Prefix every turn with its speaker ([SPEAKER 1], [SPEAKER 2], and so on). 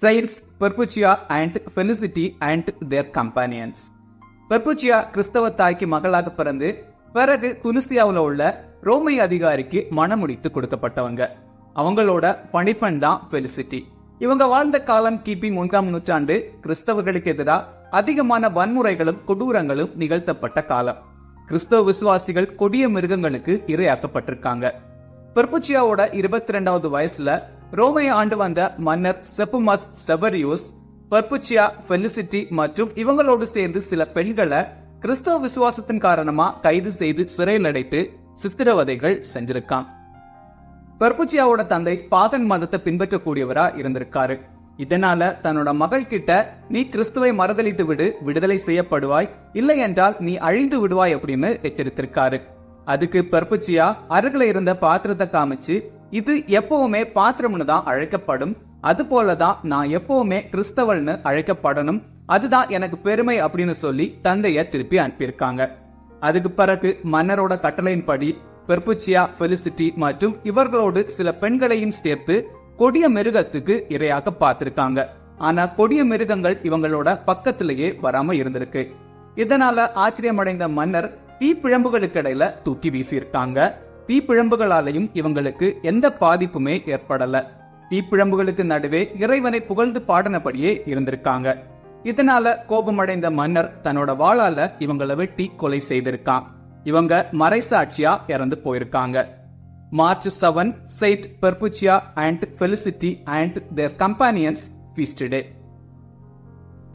[SPEAKER 1] Saints Perpetua and Felicity and their companions. பெர்புச்சியா கிறிஸ்தவ தாய்க்கு மகளாக பிறந்து பிறகு துனிசியாவில் உள்ள ரோமை அதிகாரிக்கு மணமுடித்து கொடுக்கப்பட்டவங்க. அவங்களோட பணிப்பெண் தான் பெலிசிட்டி. இவங்க வாழ்ந்த காலம் கிபி 3ஆம் நூற்றாண்டு. கிறிஸ்தவர்களுக்கு எதிராக அதிகமான வன்முறைகளும் கொடூரங்களும் நிகழ்த்தப்பட்ட காலம். கிறிஸ்தவ விசுவாசிகள் கொடிய மிருகங்களுக்கு இரையாக்கப்பட்டிருக்காங்க. பெர்புச்சியாவோட 22வது வயசுல ரோமையை ஆண்டு வந்த மன்னர் செப்புமஸ் செவரியூஸ் பெர்புச்சியா, பெலிசிட்டி மற்றும் இவங்களோடு சேர்ந்து சில பெண்களை கிறிஸ்தவ விசுவாசத்தின் காரணமா கைது செய்து சிறையில் அடைத்து சித்திரவதைகள் செஞ்சிருக்கான். பெர்புச்சியாவோட தந்தை பாகன் மதத்தை பின்பற்றக்கூடியவரா இருந்திருக்காரு. இதனால தன்னோட மகள் கிட்ட நீ கிறிஸ்துவை மறுதலித்து விடு, விடுதலை செய்யப்படுவாய், இல்லை என்றால் நீ அழிந்து விடுவாய் அப்படின்னு எச்சரித்திருக்காரு. அதுக்கு பெர்புச்சியா அருகில இருந்த பாத்திரத்தை காமிச்சு, இது எப்பவுமே பாத்திரம்னு தான் அழைக்கப்படும், அது போலதான் நான் எப்பவுமே கிறிஸ்தவல்னு அழைக்கப்படணும், அதுதான் எனக்கு பெருமை அப்படின்னு சொல்லி தந்தைய திருப்பி அனுப்பியிருக்காங்க. அதுக்கு பிறகு மன்னரோட கட்டளையின்படி பெர்புச்சியா, பெலிசிட்டி மற்றும் இவர்களோடு சில பெண்களையும் சேர்த்து கொடிய மிருகத்துக்கு இரையாக பார்த்திருக்காங்க. ஆனா கொடிய மிருகங்கள் இவங்களோட பக்கத்திலேயே வராம இருந்திருக்கு. இதனால ஆச்சரியமடைந்த மன்னர் தீப்பிழம்புகளுக்கு இடையில தூக்கி வீசியிருக்காங்க. தீப்பிழம்புகளாலையும் இவங்களுக்கு எந்த பாதிப்புமே ஏற்படல. தீப்பிழம்புகளுக்கு நடுவே இறைவனை புகழ்ந்து பாடினபடியே இருந்திருக்காங்க. இதனால கோபமடைந்த மன்னர் தன்னோட வாளால இவங்களை வெட்டி கொலை செய்திருக்கான். இவங்க மறைசாட்சியா இறந்து போயிருக்காங்க. March 7 Saint Perpetua and Felicity and their companions feast day.